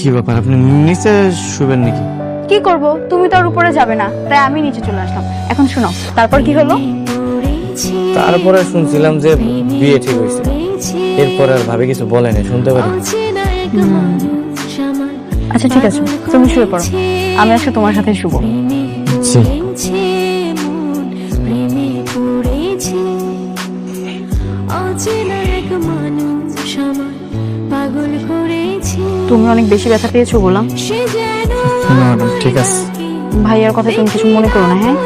কি ব্যাপার, আপনি নিচে শুবেন নাকি? কি করব, তুমি তো আর উপরে যাবে না, তাই আমি নিচে চলে আসলাম। এখন শোনো, তারপর কি হলো? তারপরে শুনছিলাম যে বিয়ে ঠিক হয়েছে, এরপর আর ভাবে কিছু বলেনি, শুনতে পারি? আচ্ছা ঠিক আছে, তুমি শুয়ে পড়ো, আমি আজকে তোমার সাথে শুবো। তুমি অনেক বেশি ব্যথা পেয়েছো বললাম। ঠিক আছে। ভাইয়ার কথা তুমি কিছু মনে করো না, হ্যাঁ?